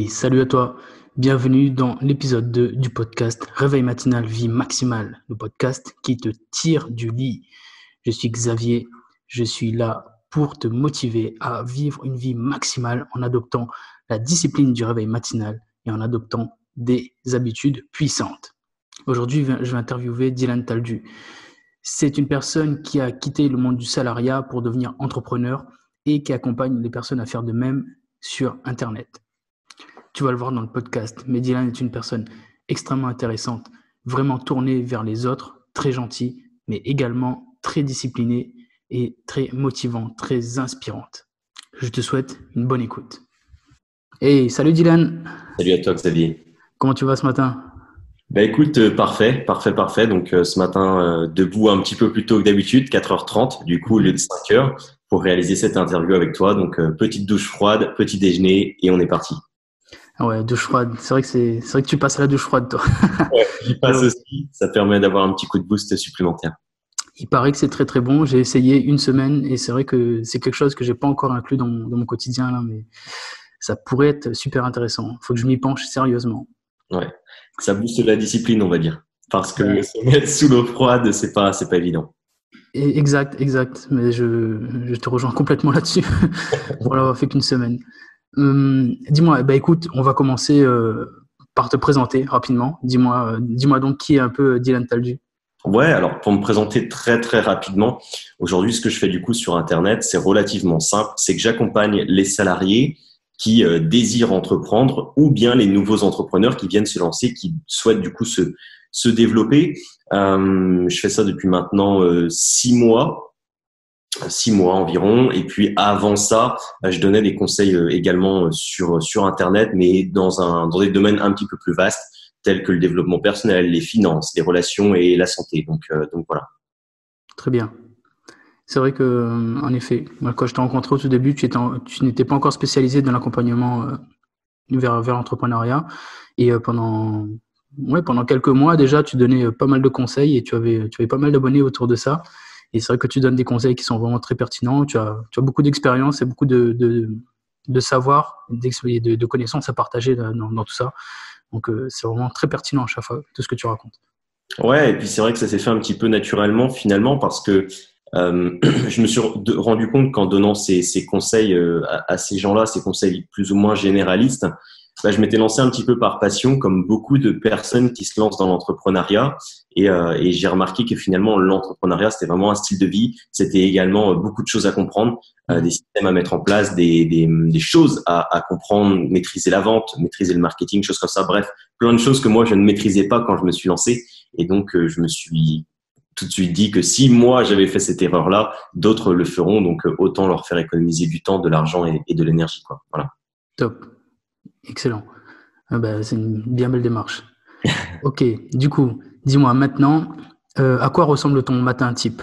Hey, salut à toi. Bienvenue dans l'épisode 2 du podcast Réveil matinal, vie maximale, le podcast qui te tire du lit. Je suis Xavier, je suis là pour te motiver à vivre une vie maximale en adoptant la discipline du réveil matinal et en adoptant des habitudes puissantes. Aujourd'hui, je vais interviewer Dylan Taldu. C'est une personne qui a quitté le monde du salariat pour devenir entrepreneur et qui accompagne les personnes à faire de même sur Internet. Tu vas le voir dans le podcast, mais Dylan est une personne extrêmement intéressante, vraiment tournée vers les autres, très gentille, mais également très disciplinée et très motivante, très inspirante. Je te souhaite une bonne écoute. Hey, salut Dylan. Salut à toi Xavier. Comment tu vas ce matin? Écoute, parfait. Donc ce matin, debout un petit peu plus tôt que d'habitude, 4h30, du coup au lieu de 5h, pour réaliser cette interview avec toi. Donc petite douche froide, petit déjeuner et on est parti. Ah ouais, douche froide. C'est vrai que tu passes à la douche froide, toi. Ouais, j'y passe aussi. Ça permet d'avoir un petit coup de boost supplémentaire. Il paraît que c'est très très bon. J'ai essayé une semaine et c'est vrai que c'est quelque chose que j'ai pas encore inclus dans mon quotidien là, mais ça pourrait être super intéressant. Faut que je m'y penche sérieusement. Ouais, ça booste la discipline, on va dire, parce que se mettre sous l'eau froide, c'est pas évident. Exact. Mais je te rejoins complètement là-dessus. Voilà, on fait qu'une semaine. Dis-moi, écoute, on va commencer par te présenter rapidement. Dis-moi donc qui est un peu Dylan Taldu. Ouais, alors pour me présenter très très rapidement, aujourd'hui ce que je fais du coup sur Internet, c'est relativement simple, c'est que j'accompagne les salariés qui désirent entreprendre ou bien les nouveaux entrepreneurs qui viennent se lancer, qui souhaitent du coup se développer. Je fais ça depuis maintenant 6 mois environ. Et puis avant ça, je donnais des conseils également sur Internet, mais dans des domaines un petit peu plus vastes, tels que le développement personnel, les finances, les relations et la santé. Donc voilà. Très bien. C'est vrai que, en effet, moi, quand je t'ai rencontré au tout début, tu n'étais pas encore spécialisé dans l'accompagnement vers l'entrepreneuriat. Et pendant quelques mois déjà, tu donnais pas mal de conseils et tu avais pas mal d'abonnés autour de ça. Et c'est vrai que tu donnes des conseils qui sont vraiment très pertinents. Tu as beaucoup d'expérience et beaucoup de savoir, de connaissances à partager dans tout ça. Donc, c'est vraiment très pertinent à chaque fois, tout ce que tu racontes. Ouais, et puis c'est vrai que ça s'est fait un petit peu naturellement finalement parce que je me suis rendu compte qu'en donnant ces conseils à ces gens-là, ces conseils plus ou moins généralistes, je m'étais lancé un petit peu par passion, comme beaucoup de personnes qui se lancent dans l'entrepreneuriat. Et j'ai remarqué que finalement, l'entrepreneuriat, c'était vraiment un style de vie. C'était également beaucoup de choses à comprendre, des systèmes à mettre en place, des choses à comprendre, maîtriser la vente, maîtriser le marketing, choses comme ça. Bref, plein de choses que moi, je ne maîtrisais pas quand je me suis lancé. Et donc, je me suis tout de suite dit que si moi, j'avais fait cette erreur-là, d'autres le feront. Donc, autant leur faire économiser du temps, de l'argent et de l'énergie, quoi. Voilà. Top. Excellent. C'est une bien belle démarche. Ok, du coup, dis-moi maintenant, à quoi ressemble ton matin type?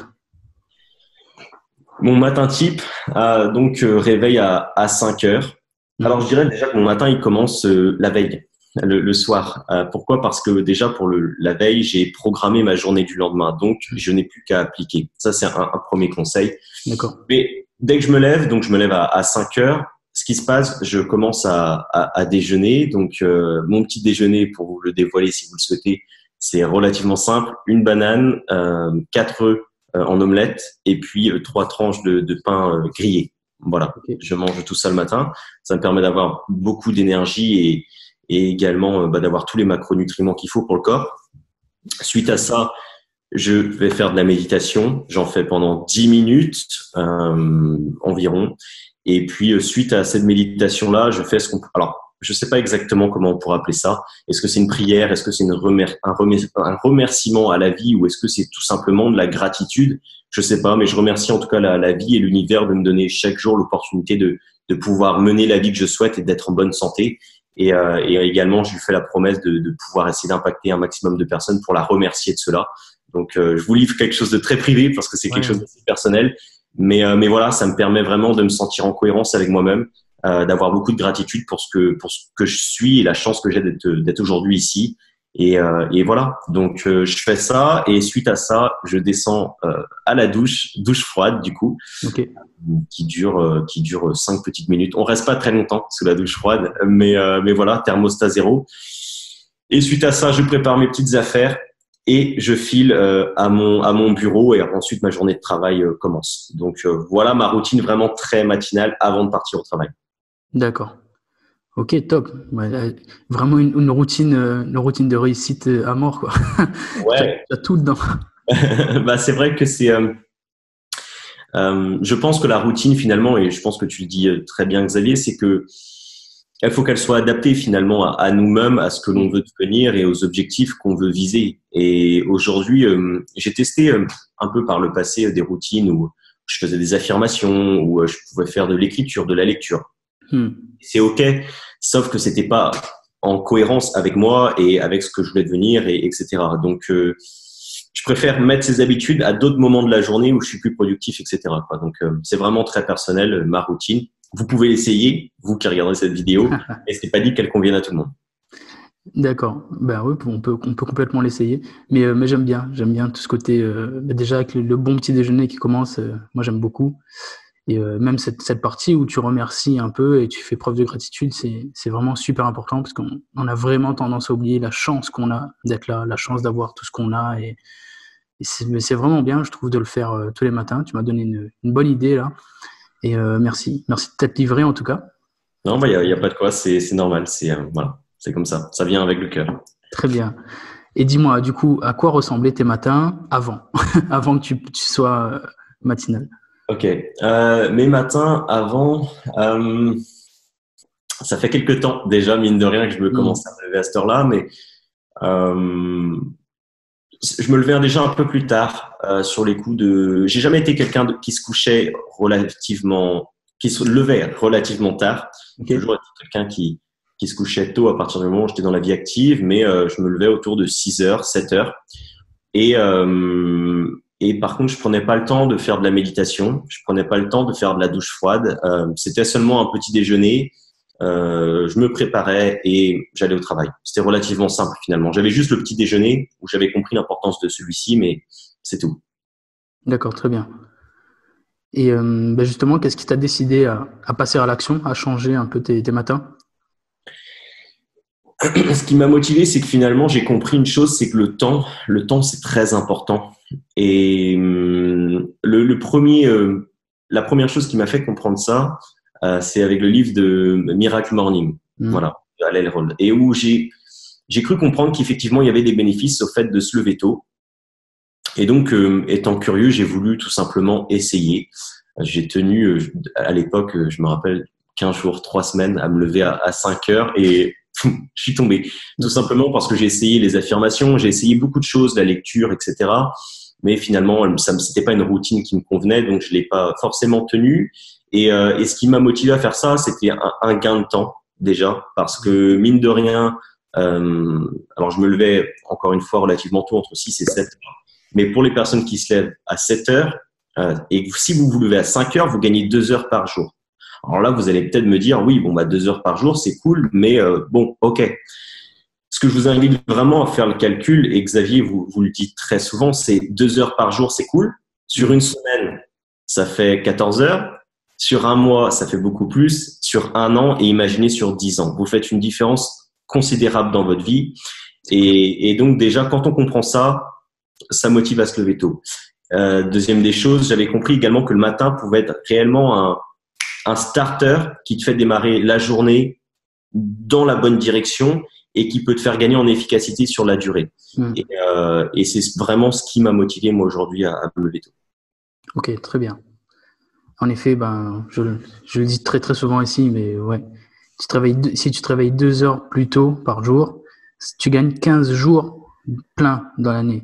Mon matin type, réveil à 5 heures. Alors, je dirais déjà que mon matin, il commence la veille, le soir. Pourquoi? Parce que déjà, pour la veille, j'ai programmé ma journée du lendemain. Donc, je n'ai plus qu'à appliquer. Ça, c'est un premier conseil. D'accord. Mais dès que je me lève, donc je me lève à 5 heures, ce qui se passe, je commence à déjeuner. Donc, mon petit déjeuner, pour vous le dévoiler si vous le souhaitez, c'est relativement simple. Une banane, 4 œufs en omelette et puis 3 tranches de pain grillé. Voilà, Okay. Je mange tout ça le matin. Ça me permet d'avoir beaucoup d'énergie et également d'avoir tous les macronutriments qu'il faut pour le corps. Suite à ça, je vais faire de la méditation. J'en fais pendant 10 minutes environ. Et puis, suite à cette méditation-là, je fais alors, je sais pas exactement comment on pourrait appeler ça. Est-ce que c'est une prière? Est-ce que c'est un remerciement à la vie? Ou est-ce que c'est tout simplement de la gratitude? Je sais pas, mais je remercie en tout cas la vie et l'univers de me donner chaque jour l'opportunité de pouvoir mener la vie que je souhaite et d'être en bonne santé. Et également, je lui fais la promesse de pouvoir essayer d'impacter un maximum de personnes pour la remercier de cela. Donc, je vous livre quelque chose de très privé parce que c'est quelque chose d'assez personnel. Mais voilà, ça me permet vraiment de me sentir en cohérence avec moi-même, d'avoir beaucoup de gratitude pour ce que je suis et la chance que j'ai d'être aujourd'hui ici. Et voilà. Donc, je fais ça et suite à ça, je descends à la douche froide du coup, Ok. qui dure 5 petites minutes. On reste pas très longtemps sous la douche froide, mais voilà, thermostat zéro. Et suite à ça, je prépare mes petites affaires et je file à mon bureau et ensuite ma journée de travail commence. Donc voilà ma routine vraiment très matinale avant de partir au travail. D'accord. Ok, top. Ouais, vraiment une routine de réussite à mort, quoi. Ouais, Tu as tout dedans. bah c'est vrai que je pense que la routine finalement, et je pense que tu le dis très bien Xavier, c'est que il faut qu'elle soit adaptée finalement à nous-mêmes, à ce que l'on veut devenir et aux objectifs qu'on veut viser. Et aujourd'hui, j'ai testé un peu par le passé des routines où je faisais des affirmations, où je pouvais faire de l'écriture, de la lecture. Hmm. C'est OK, sauf que c'était pas en cohérence avec moi et avec ce que je voulais devenir, etc. Donc, je préfère mettre ces habitudes à d'autres moments de la journée où je suis plus productif, etc. quoi. Donc, c'est vraiment très personnel, ma routine. Vous pouvez l'essayer, vous qui regardez cette vidéo, et c'est pas dit qu'elle convienne à tout le monde. D'accord. Ben oui, on peut complètement l'essayer. Mais j'aime bien tout ce côté. Déjà avec le bon petit déjeuner qui commence, moi j'aime beaucoup. Et même cette partie où tu remercies un peu et tu fais preuve de gratitude, c'est vraiment super important parce qu'on a vraiment tendance à oublier la chance qu'on a d'être là, la chance d'avoir tout ce qu'on a. Mais c'est vraiment bien, je trouve, de le faire tous les matins. Tu m'as donné une bonne idée là. Et merci. Merci de t'être livré en tout cas. Non, bah, y a pas de quoi, c'est normal, voilà, c'est comme ça vient avec le cœur. Très bien. Et dis-moi, du coup, à quoi ressemblaient tes matins avant, avant que tu sois matinal? Ok, mes matins avant, ça fait quelques temps déjà, mine de rien, que je me commence Hmm. à me lever à cette heure-là, mais euh, je me levais déjà un peu plus tard sur les coups de. J'ai jamais été quelqu'un qui se couchait qui se levait relativement tard. Ok. J'ai toujours été quelqu'un qui se couchait tôt à partir du moment où j'étais dans la vie active, mais je me levais autour de 6 heures, 7 heures. Et par contre, je prenais pas le temps de faire de la méditation. Je prenais pas le temps de faire de la douche froide. C'était seulement un petit déjeuner. Je me préparais et j'allais au travail. C'était relativement simple finalement. J'avais juste le petit déjeuner où j'avais compris l'importance de celui-ci, mais c'est tout. D'accord, très bien. Et justement, qu'est-ce qui t'a décidé à passer à l'action, à changer un peu tes matins? Ce qui m'a motivé, c'est que finalement, j'ai compris une chose, c'est que le temps, c'est très important. Et la première chose qui m'a fait comprendre ça, c'est avec le livre de Miracle Morning, Hmm. voilà, de Hal Elrod, et où j'ai cru comprendre qu'effectivement, il y avait des bénéfices au fait de se lever tôt. Et donc, étant curieux, j'ai voulu tout simplement essayer. J'ai tenu, à l'époque, je me rappelle, 15 jours, 3 semaines à me lever à 5 heures et je suis tombé. Tout D'accord. simplement parce que j'ai essayé les affirmations, j'ai essayé beaucoup de choses, la lecture, etc. Mais finalement, c'était pas une routine qui me convenait, donc je l'ai pas forcément tenue. Et ce qui m'a motivé à faire ça, c'était un gain de temps déjà, parce que mine de rien, alors je me levais encore une fois relativement tôt, entre 6 et 7. Mais pour les personnes qui se lèvent à 7 heures, et si vous vous levez à 5 heures, vous gagnez 2 heures par jour. Alors là, vous allez peut-être me dire, oui, bon, bah, 2 heures par jour, c'est cool, mais bon, ok. Ce que je vous invite vraiment à faire le calcul, et Xavier vous le dit très souvent, c'est 2 heures par jour, c'est cool. Sur une semaine, ça fait 14 heures. Sur un mois, ça fait beaucoup plus. Sur un an, et imaginez sur 10 ans. Vous faites une différence considérable dans votre vie. Et donc déjà, quand on comprend ça, ça motive à se lever tôt. Deuxième des choses, j'avais compris également que le matin pouvait être réellement un starter qui te fait démarrer la journée dans la bonne direction et qui peut te faire gagner en efficacité sur la durée. Et, Hmm. et c'est vraiment ce qui m'a motivé moi aujourd'hui à me lever tôt. Ok, très bien. En effet, je le dis très très souvent ici, mais ouais, si tu te réveilles 2 heures plus tôt par jour, tu gagnes 15 jours pleins dans l'année.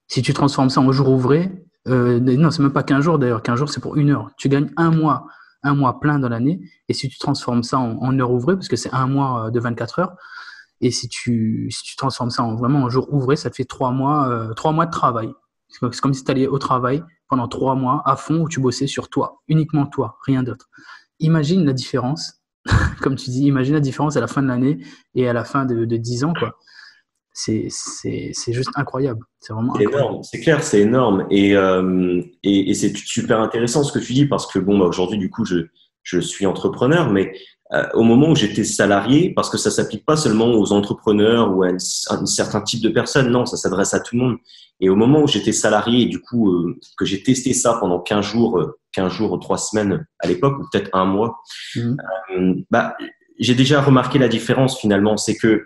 Si tu transformes ça en jours ouvrés, non, c'est même pas 15 jours d'ailleurs, 15 jours c'est pour 1 heure. Tu gagnes un mois plein dans l'année. Et si tu transformes ça en heures ouvrées, parce que c'est un mois de 24 heures, et si tu transformes ça vraiment en jour ouvré, ça te fait 3 mois de travail. C'est comme si tu allais au travail pendant 3 mois à fond où tu bossais sur toi, uniquement toi, rien d'autre. Imagine la différence, comme tu dis, imagine la différence à la fin de l'année et à la fin de 10 ans, quoi. c'est juste incroyable. C'est vraiment C'est incroyable. énorme, c'est clair, c'est énorme. Et c'est super intéressant ce que tu dis parce que bon, bah, aujourd'hui, du coup, je suis entrepreneur, mais au moment où j'étais salarié, parce que ça s'applique pas seulement aux entrepreneurs ou à un certain type de personnes, non, ça s'adresse à tout le monde. Et au moment où j'étais salarié, et du coup, que j'ai testé ça pendant 15 jours, 3 semaines à l'époque, ou peut-être un mois, Mhm. bah, j'ai déjà remarqué la différence finalement. C'est que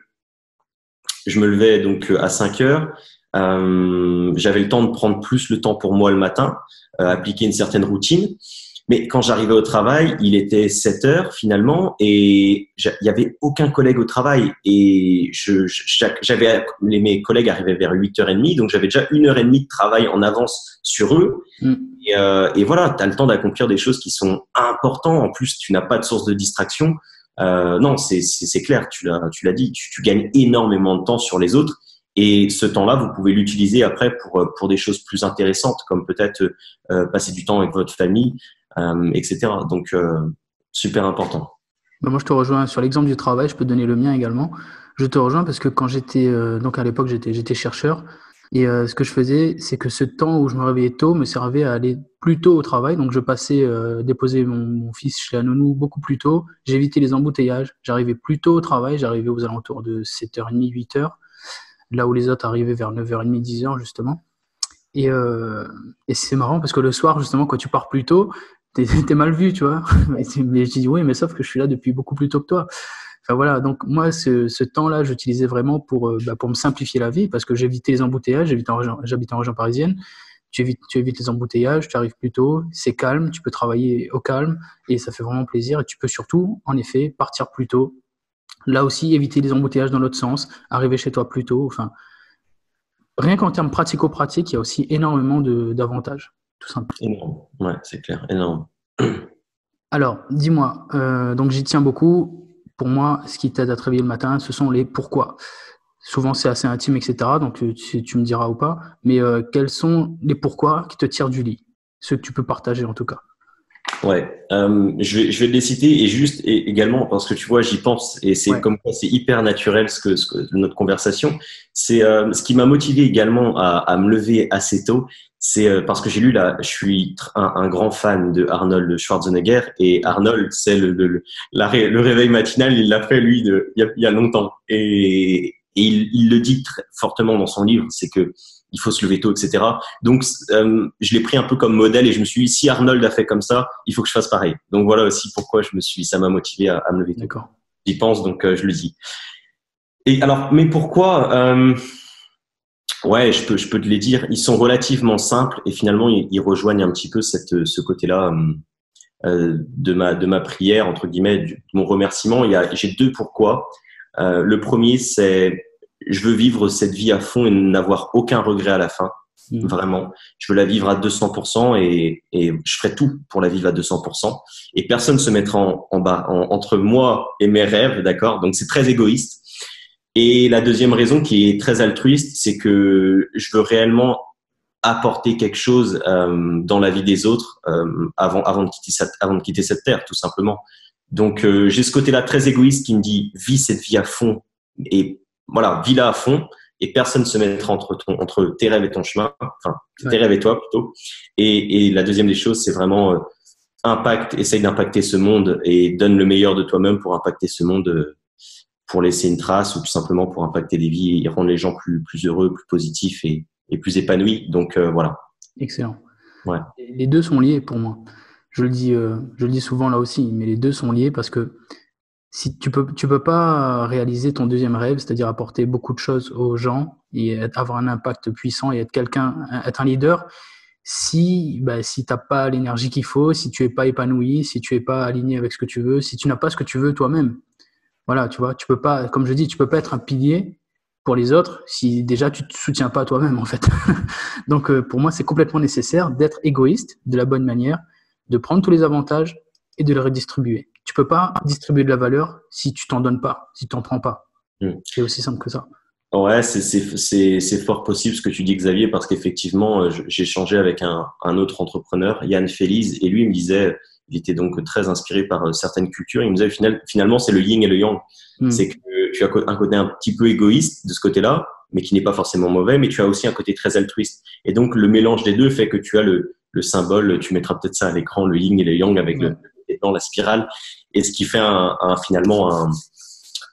je me levais donc à 5 heures. J'avais le temps de prendre plus le temps pour moi le matin, appliquer une certaine routine. Mais quand j'arrivais au travail, il était 7 heures finalement et il y avait aucun collègue au travail. Et mes collègues arrivaient vers 8h30, donc j'avais déjà 1h30 de travail en avance sur eux. Mhm. Et voilà, tu as le temps d'accomplir des choses qui sont importantes. En plus, tu n'as pas de source de distraction. Non, c'est clair, tu l'as dit, tu gagnes énormément de temps sur les autres. Et ce temps-là, vous pouvez l'utiliser après pour des choses plus intéressantes, comme peut-être passer du temps avec votre famille, etc. Donc, super important. Bah, moi, je te rejoins sur l'exemple du travail. Je peux te donner le mien également. Je te rejoins parce que quand j'étais, donc à l'époque, j'étais chercheur. Et ce que je faisais, c'est que ce temps où je me réveillais tôt me servait à aller plus tôt au travail. Donc, je passais déposer mon fils chez la nounou beaucoup plus tôt. J'évitais les embouteillages. J'arrivais plus tôt au travail. J'arrivais aux alentours de 7h30, 8h. Là où les autres arrivaient vers 9h30, 10h, justement. Et, euh, et c'est marrant parce que le soir, justement, quand tu pars plus tôt, t'es mal vu, tu vois. Mais je dis oui, mais sauf que je suis là depuis beaucoup plus tôt que toi. Enfin voilà, donc moi, ce temps-là, j'utilisais vraiment pour me simplifier la vie parce que j'évitais les embouteillages, j'habite en région parisienne, tu évites les embouteillages, tu arrives plus tôt, c'est calme, tu peux travailler au calme et ça fait vraiment plaisir et tu peux surtout, en effet, partir plus tôt. Là aussi, éviter les embouteillages dans l'autre sens, arriver chez toi plus tôt, enfin, rien qu'en termes pratico-pratiques, il y a aussi énormément d'avantages, tout simplement. Énorme. Ouais, c'est clair, énorme. Alors, dis-moi, donc j'y tiens beaucoup. Pour moi, ce qui t'aide à te réveiller le matin, ce sont les pourquoi. Souvent, c'est assez intime, etc. Donc, tu me diras ou pas. Mais quels sont les pourquoi qui te tirent du lit? Ceux que tu peux partager, en tout cas. Ouais, je vais les citer et juste également parce que tu vois, j'y pense et c'est Ouais. comme quoi c'est hyper naturel ce que notre conversation. C'est ce qui m'a motivé également à me lever assez tôt. C'est parce que je suis un grand fan de Arnold Schwarzenegger et Arnold, c'est le réveil matinal, il l'a fait lui il y a longtemps et il le dit très fortement dans son livre, c'est que il faut se lever tôt, etc. Donc, je l'ai pris un peu comme modèle et je me suis dit, si Arnold a fait comme ça, il faut que je fasse pareil. Donc, voilà aussi pourquoi ça m'a motivé à me lever tôt. D'accord. J'y pense, donc je le dis. Et alors, mais pourquoi ouais, je peux te les dire. Ils sont relativement simples et finalement, ils rejoignent un petit peu ce côté-là de ma prière, entre guillemets, de mon remerciement. J'ai deux pourquoi. Le premier, c'est je veux vivre cette vie à fond et n'avoir aucun regret à la fin. Mhm. Vraiment, je veux la vivre à 200% et je ferai tout pour la vivre à 200%. Et personne se mettra en bas entre moi et mes rêves, d'accord? Donc c'est très égoïste. Et la deuxième raison qui est très altruiste, c'est que je veux réellement apporter quelque chose dans la vie des autres avant de quitter cette terre, tout simplement. Donc j'ai ce côté-là très égoïste qui me dit vis cette vie à fond et voilà, vis-la à fond et personne ne se mettra entre tes rêves et ton chemin, enfin tes Ouais. rêves et toi plutôt. Et la deuxième des choses, c'est vraiment essaye d'impacter ce monde et donne le meilleur de toi-même pour impacter ce monde, pour laisser une trace ou tout simplement pour impacter des vies et rendre les gens plus heureux, plus positifs et plus épanouis. Donc voilà. Excellent. Ouais. Les deux sont liés pour moi. Je le dis souvent là aussi, mais les deux sont liés parce que si tu peux pas réaliser ton deuxième rêve, c'est-à-dire apporter beaucoup de choses aux gens et avoir un impact puissant et être un leader, si t'as pas l'énergie qu'il faut, si tu es pas épanoui, si tu es pas aligné avec ce que tu veux, si tu n'as pas ce que tu veux toi-même. Voilà, tu vois, tu peux pas, comme je dis, tu peux pas être un pilier pour les autres si déjà tu te soutiens pas toi-même en fait. Donc pour moi, c'est complètement nécessaire d'être égoïste de la bonne manière, de prendre tous les avantages et de les redistribuer. Tu peux pas distribuer de la valeur si tu t'en donnes pas, si tu t'en prends pas. Mm. C'est aussi simple que ça. Ouais, c'est fort possible ce que tu dis, Xavier, parce qu'effectivement, j'ai échangé avec un autre entrepreneur, Yann Félix, et lui, il me disait, il était donc très inspiré par certaines cultures. Il me disait, finalement, c'est le yin et le yang. Mm. C'est que tu as un côté un petit peu égoïste de ce côté-là, mais qui n'est pas forcément mauvais, mais tu as aussi un côté très altruiste. Et donc, le mélange des deux fait que tu as le symbole, tu mettras peut-être ça à l'écran, le yin et le yang avec le la spirale, et ce qui fait finalement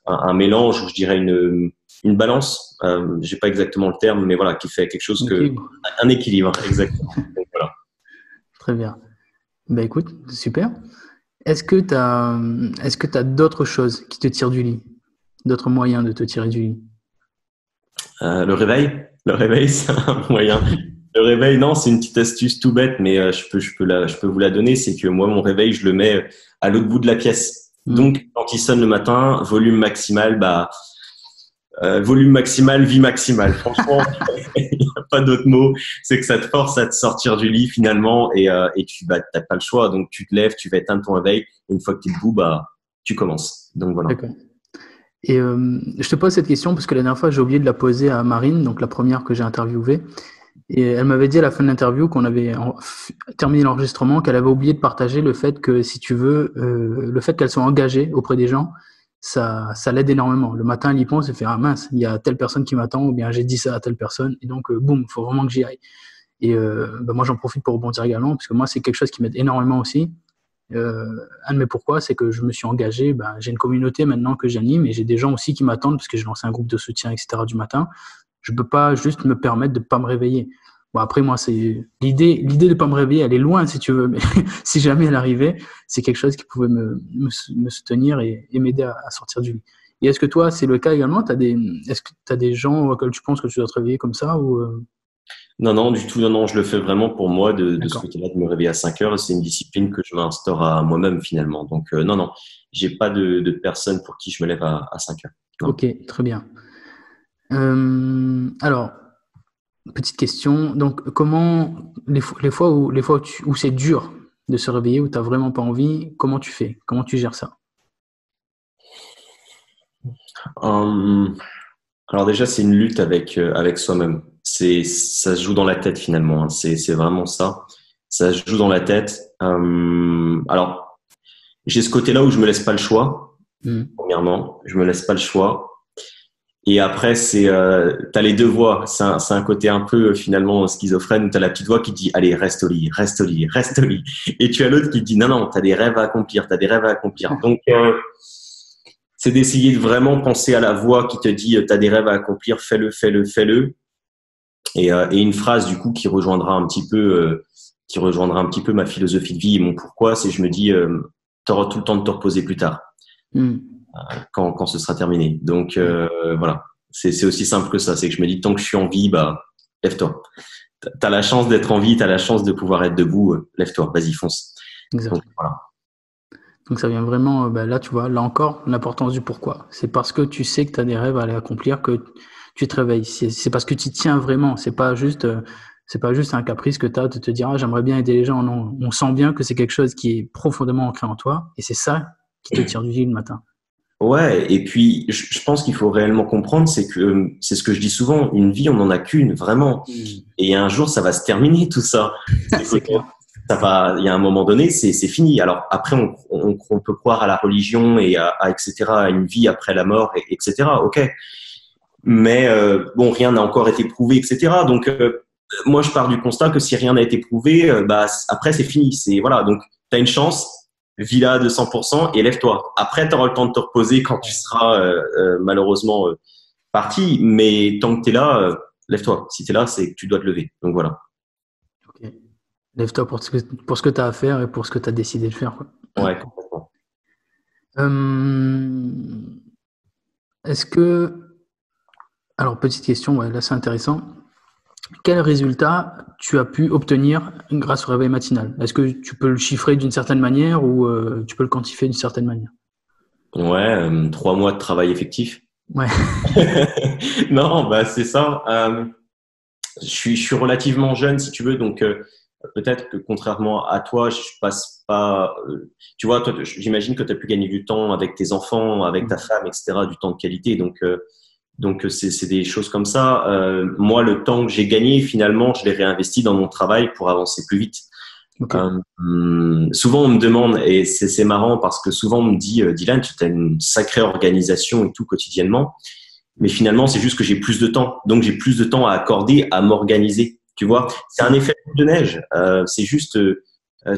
un mélange, je dirais une balance. J'ai pas exactement le terme, mais voilà, qui fait quelque chose un équilibre, exactement. Donc, voilà. Très bien. Ben écoute, super. Est-ce que t'as d'autres choses qui te tirent du lit? D'autres moyens de te tirer du lit? Le réveil, c'est un moyen. Le réveil, non, c'est une petite astuce tout bête, mais je peux vous la donner. C'est que moi, mon réveil, je le mets à l'autre bout de la pièce. Donc, quand il sonne le matin, volume maximal, volume maximal, vie maximale. Franchement, il n'y a pas d'autre mot. C'est que ça te force à te sortir du lit finalement, et tu t'as pas le choix. Donc, tu te lèves, tu vas éteindre ton réveil. Et une fois que tu es debout, tu commences. Donc voilà. D'accord. Et je te pose cette question parce que la dernière fois, j'ai oublié de la poser à Marine, donc la première que j'ai interviewée. Et elle m'avait dit à la fin de l'interview qu'on avait terminé l'enregistrement, qu'elle avait oublié de partager le fait que, si tu veux, le fait qu'elle soit engagée auprès des gens, ça l'aide énormément. Le matin, elle y pense et fait « Ah mince, il y a telle personne qui m'attend » ou bien « J'ai dit ça à telle personne » et donc boum, il faut vraiment que j'y aille. Et moi, j'en profite pour rebondir également parce que moi, c'est quelque chose qui m'aide énormément aussi. Un de mes pourquoi, c'est que je me suis engagé. J'ai une communauté maintenant que j'anime et j'ai des gens aussi qui m'attendent parce que j'ai lancé un groupe de soutien, etc. du matin. Je peux pas juste me permettre de pas me réveiller. Bon, après, moi, c'est l'idée de pas me réveiller, elle est loin, si tu veux, mais si jamais elle arrivait, c'est quelque chose qui pouvait me soutenir et m'aider à sortir du lit. Et est-ce que toi, c'est le cas également? Est-ce que tu as des gens auxquels tu penses que tu dois te réveiller comme ça ou Non, du tout. Non, je le fais vraiment pour moi de ce côté-là, de me réveiller à 5 heures. C'est une discipline que je m'instaure à moi-même finalement. Donc, non, j'ai pas de personne pour qui je me lève à 5 heures. Non. Ok, très bien. Alors, petite question. Donc, comment, les fois où c'est dur de se réveiller, où tu n'as vraiment pas envie, comment tu fais? Comment tu gères ça? Alors déjà, c'est une lutte avec soi-même. Ça se joue dans la tête finalement. Hein. C'est vraiment ça. Ça se joue dans la tête. Alors, j'ai ce côté-là où je me laisse pas le choix. Premièrement, je me laisse pas le choix. Et après, t'as les deux voix. C'est un côté un peu finalement schizophrène où t'as la petite voix qui dit allez, reste au lit, reste au lit, reste au lit. Et tu as l'autre qui dit non, t'as des rêves à accomplir, t'as des rêves à accomplir. Donc c'est d'essayer de vraiment penser à la voix qui te dit t'as des rêves à accomplir, fais-le, fais-le, fais-le. Et une phrase du coup qui rejoindra un petit peu ma philosophie de vie et mon pourquoi, c'est je me dis t'auras tout le temps de te reposer plus tard. Quand ce sera terminé. Donc voilà, c'est aussi simple que ça. C'est que je me dis tant que je suis en vie, lève-toi. T'as la chance d'être en vie, t'as la chance de pouvoir être debout. Lève-toi, vas-y, fonce. Exact. Donc, voilà. Donc ça vient vraiment, là tu vois, là encore, l'importance du pourquoi. C'est parce que tu sais que tu as des rêves à aller accomplir que tu te réveilles. C'est parce que tu tiens vraiment. C'est pas juste un caprice que tu as de te dire j'aimerais bien aider les gens. Non, on sent bien que c'est quelque chose qui est profondément ancré en toi et c'est ça qui te tire du lit le matin. Ouais, et puis je pense qu'il faut réellement comprendre, c'est ce que je dis souvent, une vie on n'en a qu'une vraiment, et un jour ça va se terminer tout ça. C'est clair. Il y a un moment donné, c'est fini. Alors après, on peut croire à la religion et etc., à une vie après la mort, etc. Ok, mais bon, rien n'a encore été prouvé, etc. Donc moi je pars du constat que si rien n'a été prouvé, après c'est fini. C'est voilà, donc t'as une chance. Vis-la de 100% et lève-toi. Après, tu auras le temps de te reposer quand tu seras malheureusement parti. Mais tant que tu es là, lève-toi. Si tu es là, c'est que tu dois te lever. Donc voilà. Okay. Lève-toi pour ce que tu as à faire et pour ce que tu as décidé de faire. Quoi. Ouais, complètement. Est-ce que... Alors, petite question, ouais, là c'est intéressant. Quel résultat tu as pu obtenir grâce au réveil matinal? Est-ce que tu peux le chiffrer d'une certaine manière ou tu peux le quantifier d'une certaine manière? Ouais, 3 mois de travail effectif. Ouais. Non, c'est ça. Je suis relativement jeune, si tu veux, donc peut-être que contrairement à toi, je passe pas. Tu vois, toi, j'imagine que tu as pu gagner du temps avec tes enfants, avec ta femme, etc., du temps de qualité. Donc c'est des choses comme ça. Moi, le temps que j'ai gagné, finalement, je l'ai réinvesti dans mon travail pour avancer plus vite. Okay. Souvent, on me demande, et c'est marrant parce que souvent on me dit, Dylan, tu as une sacrée organisation et tout quotidiennement. Mais finalement, c'est juste que j'ai plus de temps. Donc, j'ai plus de temps à accorder, à m'organiser. Tu vois, c'est un effet de neige. C'est juste,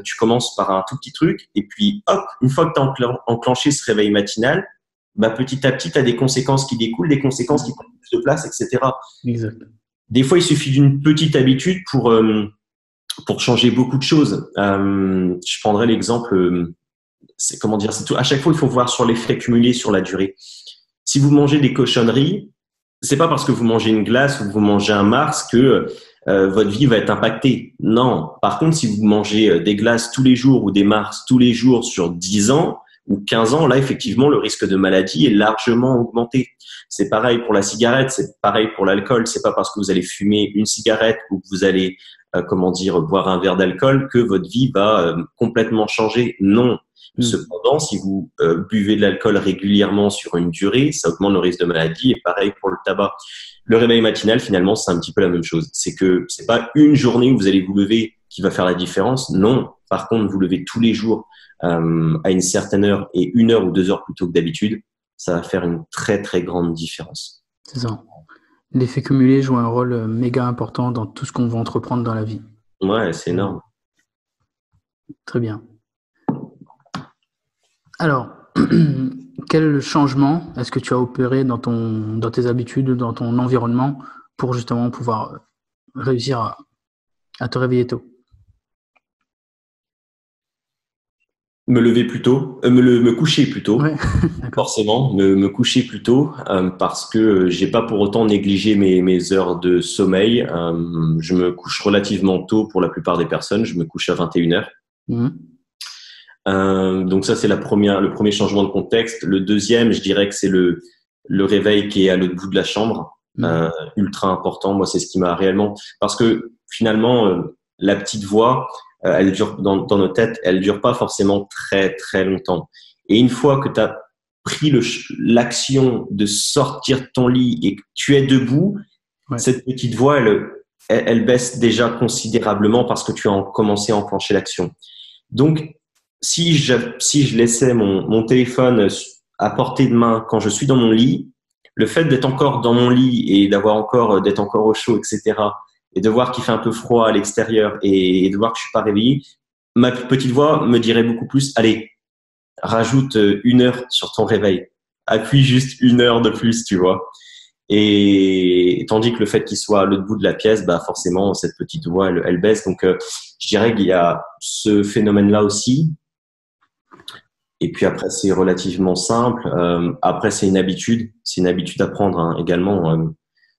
tu commences par un tout petit truc et puis hop, une fois que tu as enclenché ce réveil matinal, bah, petit à petit, tu as des conséquences qui découlent, des conséquences qui prennent plus de place, etc. Exact. Des fois, il suffit d'une petite habitude pour changer beaucoup de choses. Je prendrai l'exemple, c'est comment dire, c'est tout. À chaque fois, il faut voir sur l'effet cumulé sur la durée. Si vous mangez des cochonneries, c'est pas parce que vous mangez une glace ou que vous mangez un Mars que votre vie va être impactée. Non. Par contre, si vous mangez des glaces tous les jours ou des Mars tous les jours sur 10 ans ou 15 ans, là, effectivement, le risque de maladie est largement augmenté. C'est pareil pour la cigarette, c'est pareil pour l'alcool. C'est pas parce que vous allez fumer une cigarette ou que vous allez, boire un verre d'alcool que votre vie va complètement changer. Non. Cependant, si vous buvez de l'alcool régulièrement sur une durée, ça augmente le risque de maladie et pareil pour le tabac. Le réveil matinal, finalement, c'est un petit peu la même chose. C'est que c'est pas une journée où vous allez vous lever qui va faire la différence. Non. Par contre, vous levez tous les jours à une certaine heure et 1 heure ou 2 heures plus tôt que d'habitude, ça va faire une très, très grande différence. C'est ça. L'effet cumulé joue un rôle méga important dans tout ce qu'on va entreprendre dans la vie. Ouais, c'est énorme. Très bien. Alors, quel changement est-ce que tu as opéré dans tes habitudes, dans ton environnement pour justement pouvoir réussir à te réveiller tôt? Me lever plus tôt, me coucher plus tôt. Ouais, forcément, me coucher plus tôt parce que j'ai pas pour autant négligé mes heures de sommeil. Je me couche relativement tôt pour la plupart des personnes. Je me couche à 21h. Donc ça, c'est le premier changement de contexte. Le deuxième, je dirais que c'est le réveil qui est à l'autre bout de la chambre. Ultra important. Moi, c'est ce qui m'a réellement… Parce que finalement, la petite voix… elle dure dans nos têtes, elle dure pas forcément très très longtemps. Et une fois que tu as pris l'action de sortir de ton lit et que tu es debout, cette petite voix, elle baisse déjà considérablement parce que tu as commencé à enclencher l'action. Donc, si je laissais mon téléphone à portée de main quand je suis dans mon lit, le fait d'être encore dans mon lit et d'être encore au chaud, etc., et de voir qu'il fait un peu froid à l'extérieur et de voir que je suis pas réveillé, ma petite voix me dirait beaucoup plus, allez, rajoute 1 heure sur ton réveil. Appuie juste 1 heure de plus, tu vois. Et tandis que le fait qu'il soit à l'autre bout de la pièce, bah forcément, cette petite voix, elle baisse. Donc, je dirais qu'il y a ce phénomène-là aussi. Et puis après, c'est relativement simple. Après, c'est une habitude. C'est une habitude à prendre hein, également.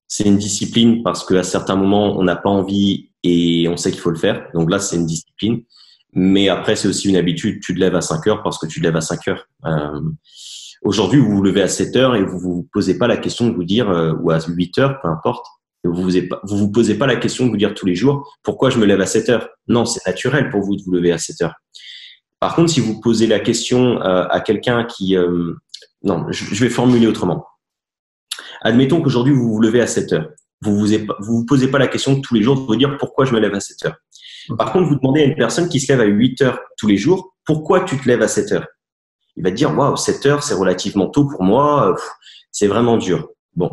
C'est une discipline parce qu'à certains moments, on n'a pas envie et on sait qu'il faut le faire. Donc là, c'est une discipline. Mais après, c'est aussi une habitude. Tu te lèves à 5 heures parce que tu te lèves à 5 heures. Aujourd'hui, vous vous levez à 7 heures et vous vous posez pas la question de vous dire, ou à 8 heures, peu importe. Vous posez pas la question de vous dire tous les jours, pourquoi je me lève à 7 heures? Non, c'est naturel pour vous de vous lever à 7 heures. Par contre, si vous posez la question à quelqu'un qui… non, je vais formuler autrement. Admettons qu'aujourd'hui, vous vous levez à 7 heures. Vous posez pas la question tous les jours de vous dire pourquoi je me lève à 7 heures. Par contre, vous demandez à une personne qui se lève à 8 heures tous les jours, pourquoi tu te lèves à 7 heures? Il va te dire, waouh, 7 heures, c'est relativement tôt pour moi, c'est vraiment dur. Bon.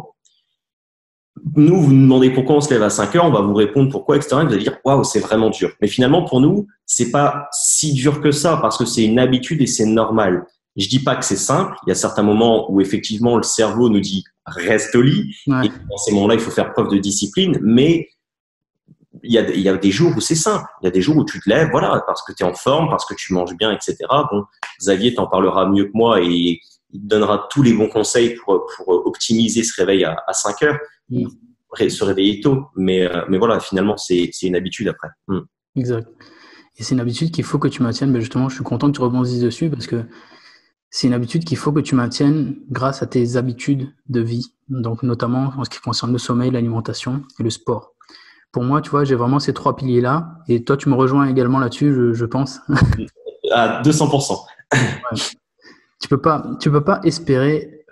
Nous, vous nous demandez pourquoi on se lève à 5 heures, on va vous répondre pourquoi, etc. Et vous allez dire, waouh, c'est vraiment dur. Mais finalement, pour nous, c'est pas si dur que ça parce que c'est une habitude et c'est normal. Je dis pas que c'est simple. Il y a certains moments où effectivement le cerveau nous dit reste au lit. Ouais. Et dans ces moments-là, il faut faire preuve de discipline. Mais il y a des jours où c'est simple. Il y a des jours où tu te lèves, voilà, parce que tu es en forme, parce que tu manges bien, etc. Bon, Xavier t'en parlera mieux que moi et il te donnera tous les bons conseils pour optimiser ce réveil à 5 heures, se réveiller tôt. Mais voilà, finalement, c'est une habitude après. Exact. Et c'est une habitude qu'il faut que tu maintiennes. Mais justement, je suis content que tu rebondisses dessus parce que c'est une habitude qu'il faut que tu maintiennes grâce à tes habitudes de vie. Donc, notamment en ce qui concerne le sommeil, l'alimentation et le sport. Pour moi, tu vois, j'ai vraiment ces 3 piliers-là. Et toi, tu me rejoins également là-dessus, je pense. À 200%. Ouais. Tu peux pas espérer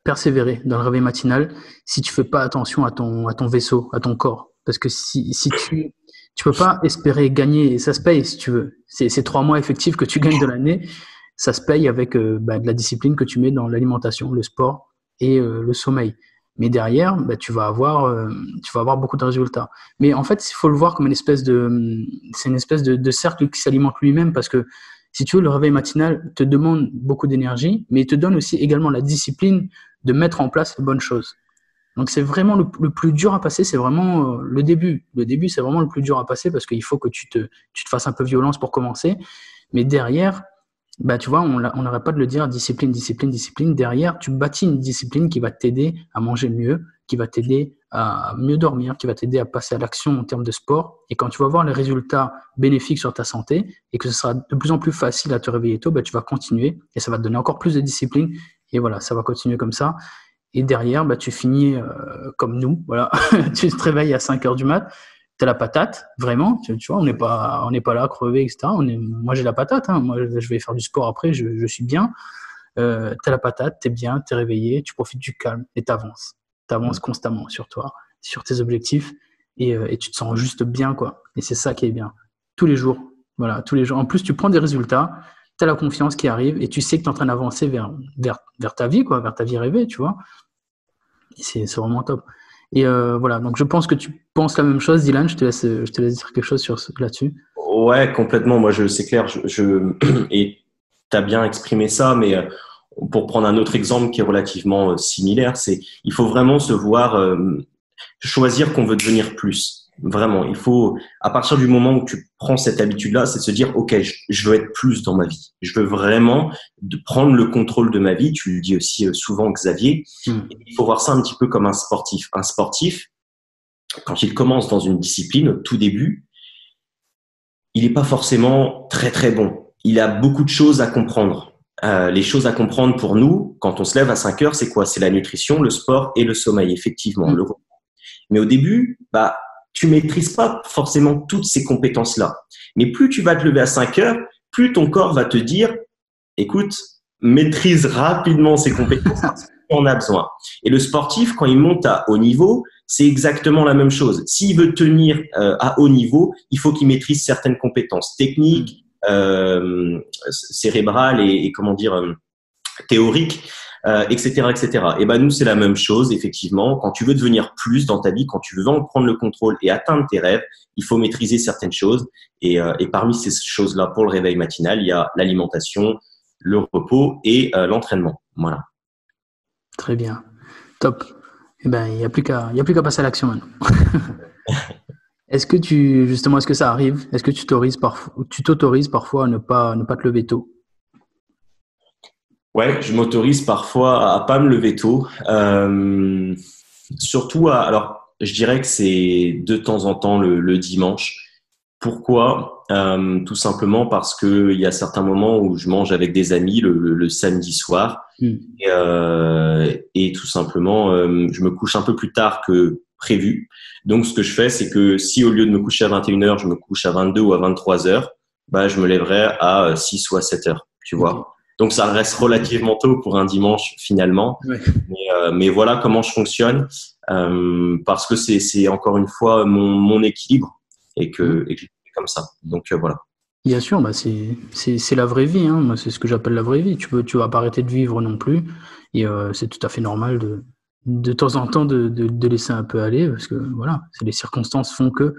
persévérer dans le réveil matinal si tu fais pas attention à ton vaisseau, à ton corps. Parce que si tu peux pas espérer gagner, et ça se paye si tu veux. Ces 3 mois effectifs que tu gagnes de l'année, ça se paye avec de la discipline que tu mets dans l'alimentation, le sport et le sommeil. Mais derrière, bah, tu vas avoir beaucoup de résultats. Mais en fait, il faut le voir comme c'est une espèce de cercle qui s'alimente lui-même parce que si tu veux, le réveil matinal te demande beaucoup d'énergie, mais il te donne aussi également la discipline de mettre en place les bonnes choses. Donc, c'est vraiment le plus dur à passer, c'est vraiment le début. Le début, c'est vraiment le plus dur à passer parce qu'il faut que tu te fasses un peu violence pour commencer. Mais derrière, bah, tu vois, on n'arrête pas de le dire, discipline, discipline, discipline. Derrière, tu bâtis une discipline qui va t'aider à manger mieux, qui va t'aider à mieux dormir, qui va t'aider à passer à l'action en termes de sport. Et quand tu vas voir les résultats bénéfiques sur ta santé et que ce sera de plus en plus facile à te réveiller tôt, bah, tu vas continuer et ça va te donner encore plus de discipline. Et voilà, ça va continuer comme ça. Et derrière, bah, tu finis comme nous. Voilà. Tu te réveilles à 5 heures du mat', tu as la patate, vraiment. Tu vois, on n'est pas là crevé, etc. Moi, j'ai la patate. Hein. Moi, je vais faire du sport après, je suis bien. Tu as la patate, tu es bien, tu es réveillé, tu profites du calme et tu avances. Tu avances constamment sur toi, sur tes objectifs et tu te sens juste bien, quoi. Et c'est ça qui est bien. Tous les jours. Voilà, tous les jours. En plus, tu prends des résultats, tu as la confiance qui arrive et tu sais que tu es en train d'avancer vers ta vie, quoi, vers ta vie rêvée, tu vois. C'est vraiment top. Et voilà, donc je pense que tu penses la même chose, Dylan. Je te laisse dire quelque chose là-dessus. Ouais, complètement. Moi, c'est clair. Et tu as bien exprimé ça, mais pour prendre un autre exemple qui est relativement similaire, il faut vraiment se voir choisir qu'on veut devenir plus. Vraiment, il faut, à partir du moment où tu prends cette habitude-là, c'est de se dire, OK, je veux être plus dans ma vie. Je veux vraiment prendre le contrôle de ma vie. Tu le dis aussi souvent, Xavier. Il faut voir ça un petit peu comme un sportif. Un sportif, quand il commence dans une discipline, au tout début, il n'est pas forcément très, très bon. Il a beaucoup de choses à comprendre. Les choses à comprendre pour nous, quand on se lève à 5 heures, c'est quoi? C'est la nutrition, le sport et le sommeil, effectivement. Le repos. Mais au début, bah, tu maîtrises pas forcément toutes ces compétences-là. Mais plus tu vas te lever à 5 heures, plus ton corps va te dire, écoute, maîtrise rapidement ces compétences parce qu'on a besoin. Et le sportif, quand il monte à haut niveau, c'est exactement la même chose. S'il veut tenir à haut niveau, il faut qu'il maîtrise certaines compétences techniques, cérébrales et comment dire, théoriques. Etc., etc. Et ben nous c'est la même chose effectivement. Quand tu veux devenir plus dans ta vie, quand tu veux en prendre le contrôle et atteindre tes rêves, il faut maîtriser certaines choses. Et parmi ces choses-là, pour le réveil matinal, il y a l'alimentation, le repos et l'entraînement. Voilà. Très bien, top. Eh ben il y a plus qu'à passer à l'action maintenant. Est-ce que ça arrive? Est-ce que tu t'autorises parfois à ne pas te lever tôt? Ouais, je m'autorise parfois à pas me lever tôt. Surtout alors, je dirais que c'est de temps en temps le dimanche. Pourquoi? Tout simplement parce que il y a certains moments où je mange avec des amis le samedi soir et tout simplement je me couche un peu plus tard que prévu. Donc ce que je fais, c'est que si au lieu de me coucher à 21h, je me couche à 22 ou à 23h, bah je me lèverai à 6 ou à 7h, tu vois. Donc ça reste relativement tôt pour un dimanche finalement. Ouais. Mais voilà comment je fonctionne parce que c'est encore une fois mon équilibre et que je fais comme ça. Donc voilà. Bien sûr, bah c'est la vraie vie, hein. Moi, c'est ce que j'appelle la vraie vie. Tu vas pas arrêter de vivre non plus, et c'est tout à fait normal de temps en temps de laisser un peu aller parce que voilà, c'est les circonstances font que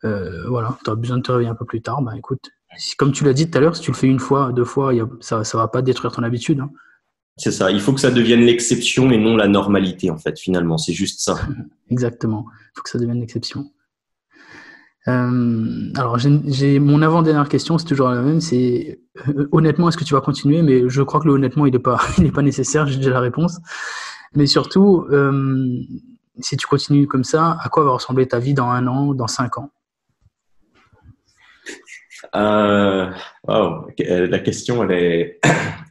voilà, tu as besoin de te réveiller un peu plus tard. Bah écoute, comme tu l'as dit tout à l'heure, si tu le fais une fois, deux fois, ça va pas détruire ton habitude, hein. C'est ça. Il faut que ça devienne l'exception et non la normalité en fait. Finalement, c'est juste ça. Exactement. Il faut que ça devienne l'exception. Alors, j'ai mon avant-dernière question, c'est toujours la même. C'est honnêtement, est-ce que tu vas continuer? Mais je crois que le honnêtement, il n'est pas nécessaire. J'ai déjà la réponse. Mais surtout, si tu continues comme ça, à quoi va ressembler ta vie dans 1 an, dans 5 ans? Wow. La question, elle est